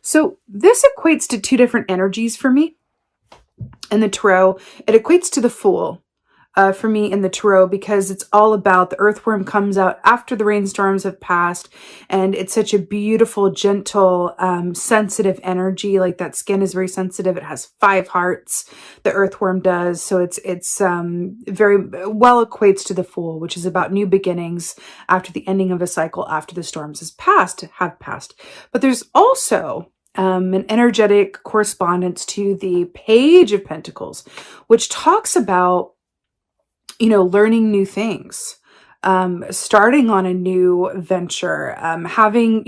So this equates to two different energies for me in the tarot. It equates to the Fool for me in the tarot, because it's all about the earthworm comes out after the rainstorms have passed, and it's such a beautiful, gentle, sensitive energy. Like, that skin is very sensitive. It has 5 hearts, the earthworm does. So it's very well equates to the Fool, which is about new beginnings after the ending of a cycle, after the storms have passed. But there's also an energetic correspondence to the Page of Pentacles, which talks about, learning new things, starting on a new venture, having,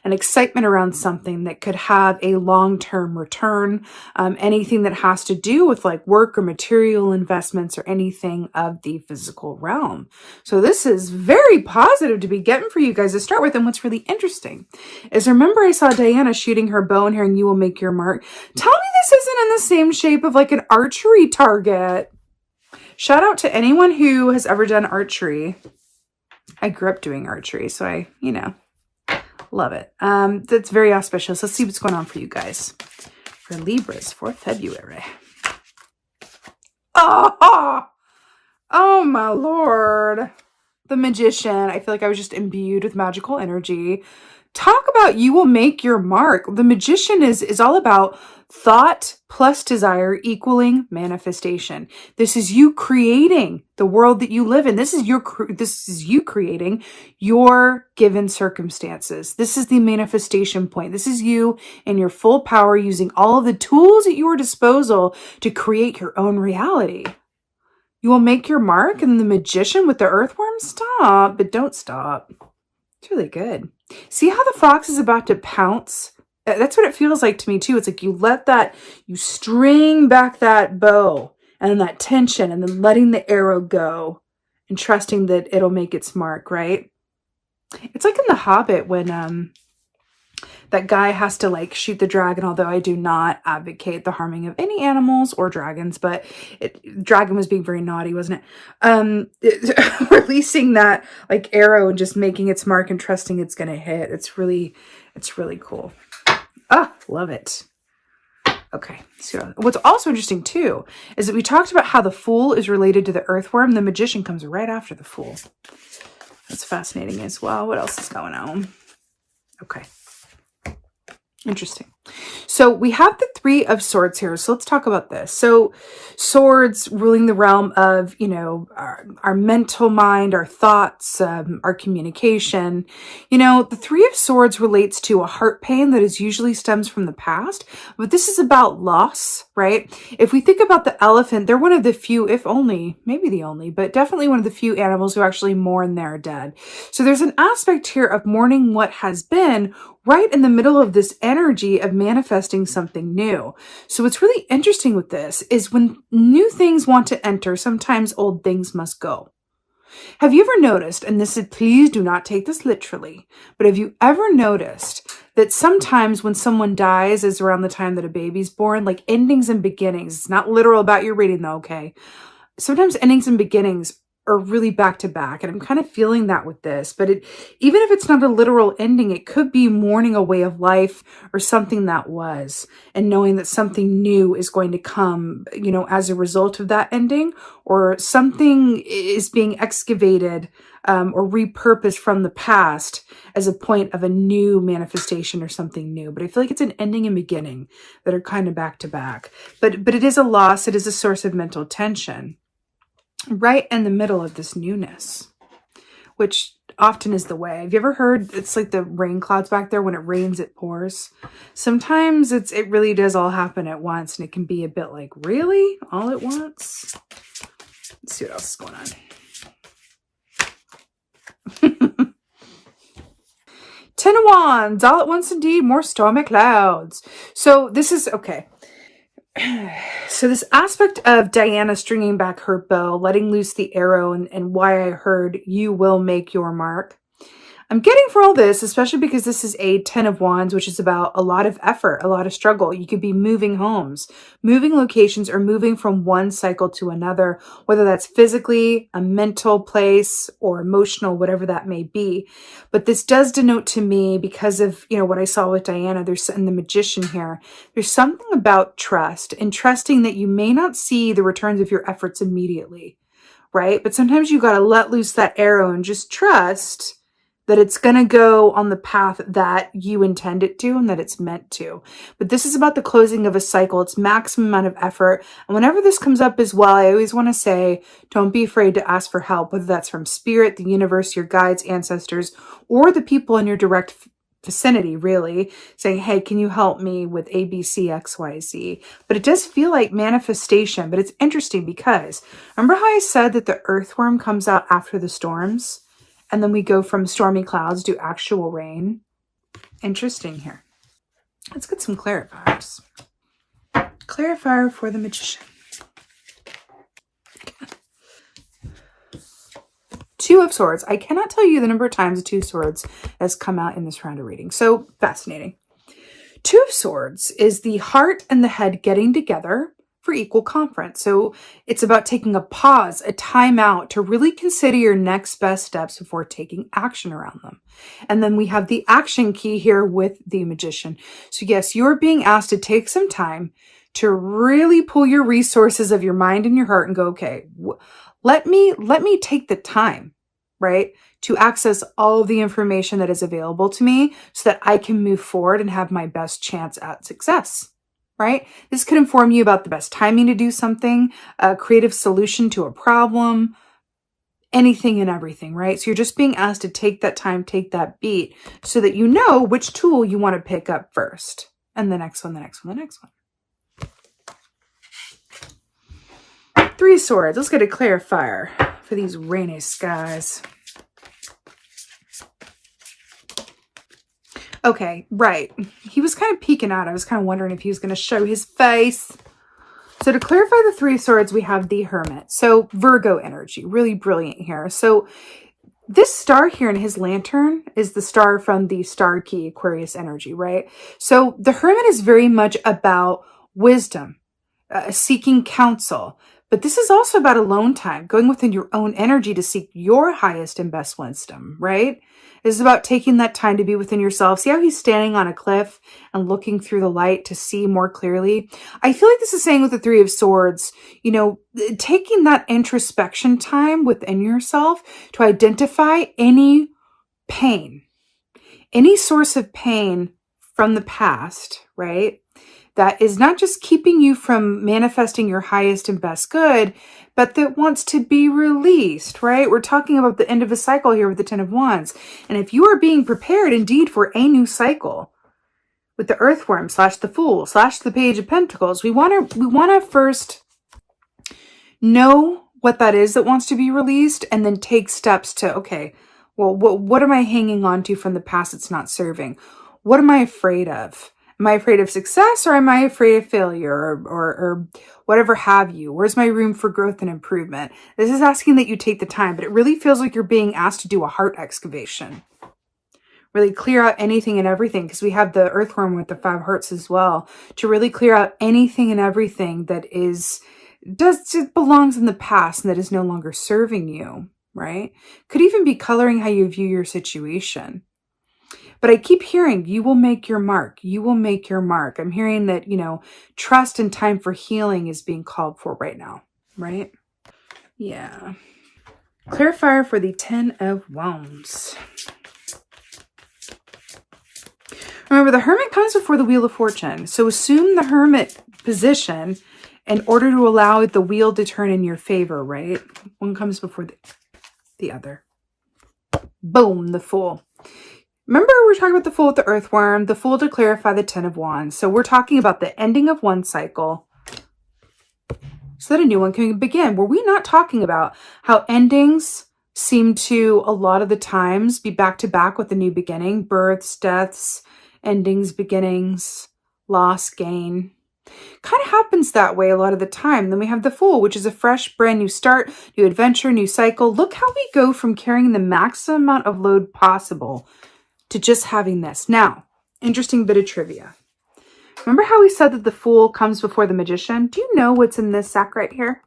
an excitement around something that could have a long-term return, anything that has to do with like work or material investments or anything of the physical realm. So this is very positive to be getting for you guys to start with. And what's really interesting is, remember I saw Diana shooting her bow and hearing "you will make your mark." Tell me this isn't in the same shape of like an archery target. Shout out to anyone who has ever done archery. I grew up doing archery, so I, love it. That's very auspicious. Let's see what's going on for you guys for Libras for February. Oh my Lord. The Magician. I feel like I was just imbued with magical energy. Talk about you will make your mark. The Magician is all about thought plus desire equaling manifestation. This is you creating the world that you live in. This is you creating your given circumstances. This is the manifestation point. This is you in your full power, using all of the tools at your disposal to create your own reality. You will make your mark. And the Magician with the earthworm, stop, but don't stop. It's really good. See how the fox is about to pounce? That's what it feels like to me too. It's like you string back that bow and then that tension, and then letting the arrow go and trusting that it'll make its mark, right? It's like in The Hobbit when that guy has to like shoot the dragon, although I do not advocate the harming of any animals or dragons, but dragon was being very naughty, wasn't it? Releasing that like arrow and just making its mark and trusting it's going to hit. It's really cool. Ah, love it. Okay. So what's also interesting too is that we talked about how the Fool is related to the earthworm. The Magician comes right after the Fool. That's fascinating as well. What else is going on? Okay. Interesting. So we have the 3 of Swords here. So let's talk about this. So swords ruling the realm of, our mental mind, our thoughts, our communication. The 3 of Swords relates to a heart pain that is usually stems from the past, but this is about loss, right? If we think about the elephant, they're one of the few, if only, maybe the only, but definitely one of the few animals who actually mourn their dead. So there's an aspect here of mourning what has been, right in the middle of this energy of manifesting something new. So what's really interesting with this is when new things want to enter, sometimes old things must go. Have you ever noticed, and this is, please do not take this literally, but have you ever noticed that sometimes when someone dies is around the time that a baby's born, like endings and beginnings, it's not literal about your reading though, okay? Sometimes endings and beginnings are really back to back. And I'm kind of feeling that with this, but even if it's not a literal ending, it could be mourning a way of life or something that was, and knowing that something new is going to come, as a result of that ending, or something is being excavated or repurposed from the past as a point of a new manifestation or something new. But I feel like it's an ending and beginning that are kind of back to back. But it is a loss. It is a source of mental tension right in the middle of this newness, which often is the way. Have you ever heard it's like the rain clouds back there? When it rains, it pours. Sometimes it really does all happen at once, and it can be a bit like, really? All at once? Let's see what else is going on. 10 of Wands, all at once indeed, more stormy clouds. So this is, okay. So this aspect of Diana stringing back her bow, letting loose the arrow, and why I heard you will make your mark. I'm getting for all this, especially because this is a 10 of Wands, which is about a lot of effort, a lot of struggle. You could be moving homes, moving locations, or moving from one cycle to another, whether that's physically, a mental place, or emotional, whatever that may be. But this does denote to me, because of, what I saw with Diana, there's in the Magician here, there's something about trust and trusting that you may not see the returns of your efforts immediately, right? But sometimes you got to let loose that arrow and just trust that it's going to go on the path that you intend it to and that it's meant to. But this is about the closing of a cycle. It's maximum amount of effort. And whenever this comes up as well, I always want to say, don't be afraid to ask for help, whether that's from spirit, the universe, your guides, ancestors, or the people in your direct vicinity, really, saying, hey, can you help me with A, B, C, X, Y, Z? But it does feel like manifestation. But it's interesting because remember how I said that the earthworm comes out after the storms? And then we go from stormy clouds to actual rain. Interesting here. Let's get some clarifiers. Clarifier for the Magician. Two of Swords. I cannot tell you the number of times the Two of Swords has come out in this round of reading. So fascinating. Two of Swords is the heart and the head getting together for equal conference. So it's about taking a pause, a time out to really consider your next best steps before taking action around them. And then we have the action key here with the Magician. So yes, you're being asked to take some time to really pull your resources of your mind and your heart and go, okay, let me take the time, right, to access all of the information that is available to me so that I can move forward and have my best chance at success. Right? This could inform you about the best timing to do something, a creative solution to a problem, anything and everything, right? So you're just being asked to take that time, take that beat so that you know which tool you want to pick up first. And the next one, the next one, the next one. Three of Swords. Let's get a clarifier for these rainy skies. Okay, right. He was kind of peeking out. I was kind of wondering if he was going to show his face. So to clarify the Three of Swords, we have the Hermit. So Virgo energy, really brilliant here. So this star here in his lantern is the star from the star key Aquarius energy, right? So the Hermit is very much about wisdom, seeking counsel. But this is also about alone time, going within your own energy to seek your highest and best wisdom, right? This is about taking that time to be within yourself. See how he's standing on a cliff and looking through the light to see more clearly? I feel like this is saying with the Three of Swords, taking that introspection time within yourself to identify any pain, any source of pain from the past, right? That is not just keeping you from manifesting your highest and best good, but that wants to be released, right? We're talking about the end of a cycle here with the Ten of Wands. And if you are being prepared indeed for a new cycle with the Earthworm / the Fool / the Page of Pentacles, we want to first know what that is that wants to be released and then take steps to, okay, well, what am I hanging on to from the past that's not serving? What am I afraid of? Am I afraid of success or am I afraid of failure or whatever have you? Where's my room for growth and improvement? This is asking that you take the time, but it really feels like you're being asked to do a heart excavation. Really clear out anything and everything, because we have the Earthworm with the 5 hearts as well, to really clear out anything and everything that just belongs in the past and that is no longer serving you, right? Could even be coloring how you view your situation. But I keep hearing, you will make your mark. You will make your mark. I'm hearing that, trust and time for healing is being called for right now, right? Yeah. Clarifier for the Ten of Wands. Remember, the Hermit comes before the Wheel of Fortune. So assume the Hermit position in order to allow the wheel to turn in your favor, right? One comes before the other. Boom, the Fool. Remember, we're talking about the Fool with the Earthworm, the Fool to clarify the Ten of Wands. So we're talking about the ending of one cycle so that a new one can begin. Were we not talking about how endings seem to, a lot of the times, be back to back with a new beginning? Births, deaths, endings, beginnings, loss, gain. Kind of happens that way a lot of the time. Then we have the Fool, which is a fresh, brand new start, new adventure, new cycle. Look how we go from carrying the maximum amount of load possible to just having this. Now, interesting bit of trivia. Remember how we said that the Fool comes before the Magician? Do you know what's in this sack right here?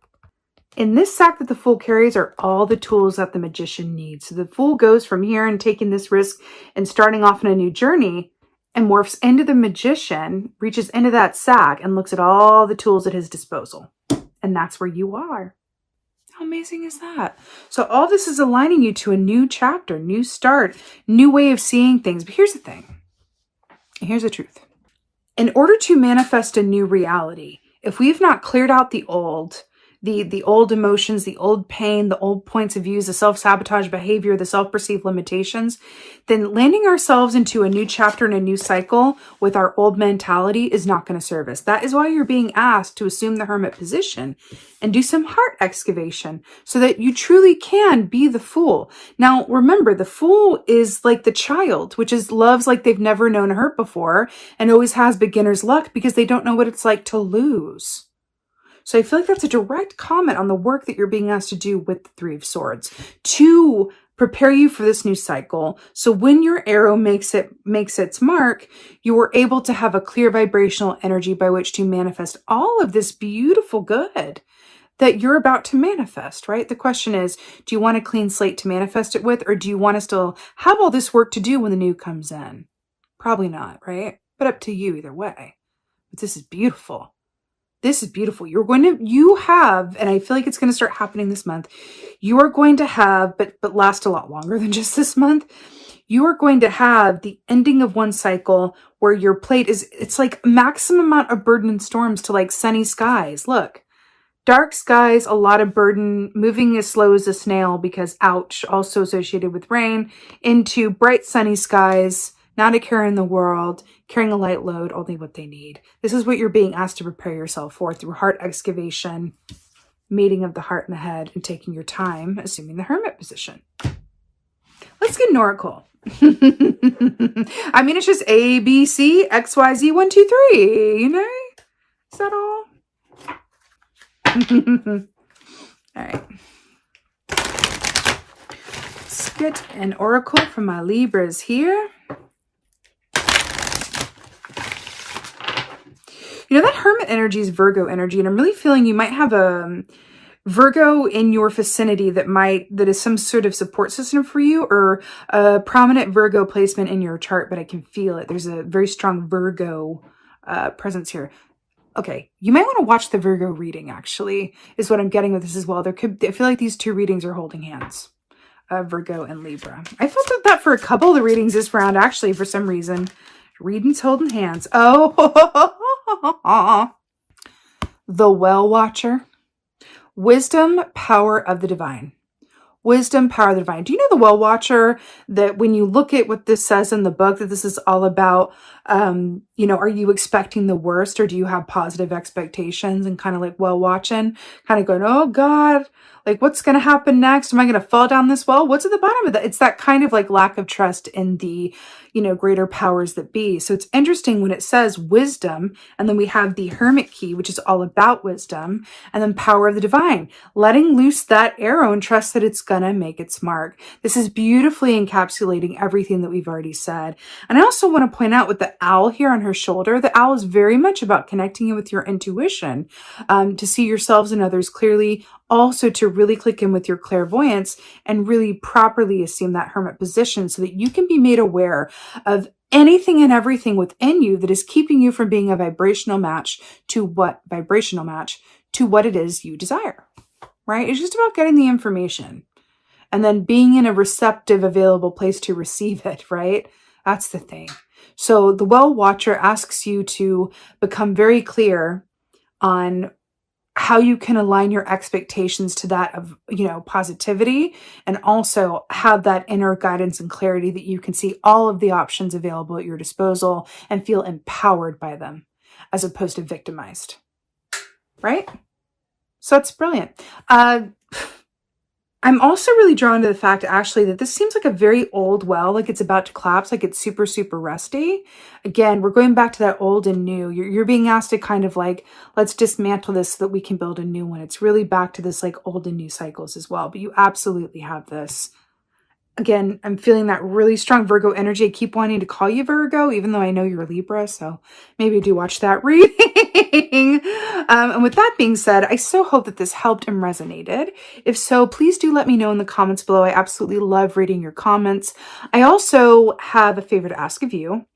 In this sack that the Fool carries are all the tools that the Magician needs. So the Fool goes from here and taking this risk and starting off on a new journey and morphs into the Magician, reaches into that sack and looks at all the tools at his disposal. And that's where you are. How amazing is that? So all this is aligning you to a new chapter, new start, new way of seeing things. But here's the thing. Here's the truth. In order to manifest a new reality, if we've not cleared out the old emotions, the old pain, the old points of views, the self-sabotage behavior, the self-perceived limitations, then landing ourselves into a new chapter and a new cycle with our old mentality is not going to serve us. That is why you're being asked to assume the hermit position and do some heart excavation so that you truly can be the Fool. Now, remember, the Fool is like the child, which is loves like they've never known hurt before and always has beginner's luck because they don't know what it's like to lose. So I feel like that's a direct comment on the work that you're being asked to do with the Three of Swords to prepare you for this new cycle. So when your arrow makes its mark, you are able to have a clear vibrational energy by which to manifest all of this beautiful good that you're about to manifest, right? The question is, do you want a clean slate to manifest it with, or do you want to still have all this work to do when the new comes in? Probably not, right? But up to you either way. But this is beautiful. This is beautiful. You have, and I feel like it's going to start happening this month. You are going to have, but last a lot longer than just this month. You are going to have the ending of one cycle where your plate it's like maximum amount of burden and storms to like sunny skies. Look, dark skies, a lot of burden, moving as slow as a snail because ouch, also associated with rain, into bright sunny skies, not a care in the world, carrying a light load, only what they need. This is what you're being asked to prepare yourself for through heart excavation, meeting of the heart and the head, and taking your time, assuming the hermit position. Let's get an oracle. I mean, it's just A, B, C, X, Y, Z, 1, 2, 3, you know? Is that all? All right. Let's get an oracle from my Libras here. You know, that hermit energy is Virgo energy, and I'm really feeling you might have a Virgo in your vicinity that is some sort of support system for you, or a prominent Virgo placement in your chart, but I can feel it. There's a very strong Virgo presence here. Okay, you might want to watch the Virgo reading, actually, is what I'm getting with this as well. I feel like these two readings are holding hands, Virgo and Libra. I felt that for a couple of the readings this round, actually, for some reason. Readings holding hands. Oh, the Well Watcher. Wisdom, power of the divine. Wisdom, power of the divine. Do you know the Well Watcher, that when you look at what this says in the book, that this is all about, you know, are you expecting the worst, or do you have positive expectations and kind of like well watching, kind of going, oh God, like what's going to happen next? Am I going to fall down this well? What's at the bottom of that? It's that kind of like lack of trust in the, you know, greater powers that be. So it's interesting when it says wisdom, and then we have the Hermit key, which is all about wisdom, and then power of the divine, letting loose that arrow and trust that it's going to make its mark. This is beautifully encapsulating everything that we've already said. And I also want to point out with the owl here on her shoulder, the owl is very much about connecting you with your intuition, to see yourselves and others clearly, also to really click in with your clairvoyance and really properly assume that hermit position so that you can be made aware of anything and everything within you that is keeping you from being a vibrational match to what it is you desire, right? It's just about getting the information and then being in a receptive, available place to receive it, right? That's the thing. So the Well Watcher asks you to become very clear on how you can align your expectations to that of, you know, positivity, and also have that inner guidance and clarity that you can see all of the options available at your disposal and feel empowered by them as opposed to victimized, right? So it's brilliant. I'm also really drawn to the fact, actually, that this seems like a very old well, like it's about to collapse, like it's super, super rusty. Again, we're going back to that old and new. You're being asked to kind of like, let's dismantle this so that we can build a new one. It's really back to this like old and new cycles as well. But you absolutely have this. Again, I'm feeling that really strong Virgo energy. I keep wanting to call you Virgo, even though I know you're a Libra, so maybe do watch that reading. And with that being said, I so hope that this helped and resonated. If so, please do let me know in the comments below. I absolutely love reading your comments. I also have a favor to ask of you.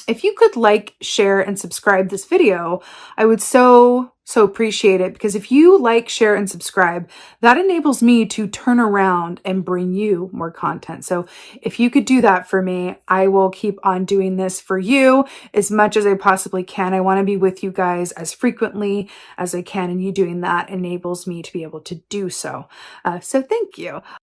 If you could like, share, and subscribe this video, I would so appreciate it, because if you like, share, and subscribe, that enables me to turn around and bring you more content. So if you could do that for me, I will keep on doing this for you as much as I possibly can. I want to be with you guys as frequently as I can, and you doing that enables me to be able to do so. So thank you.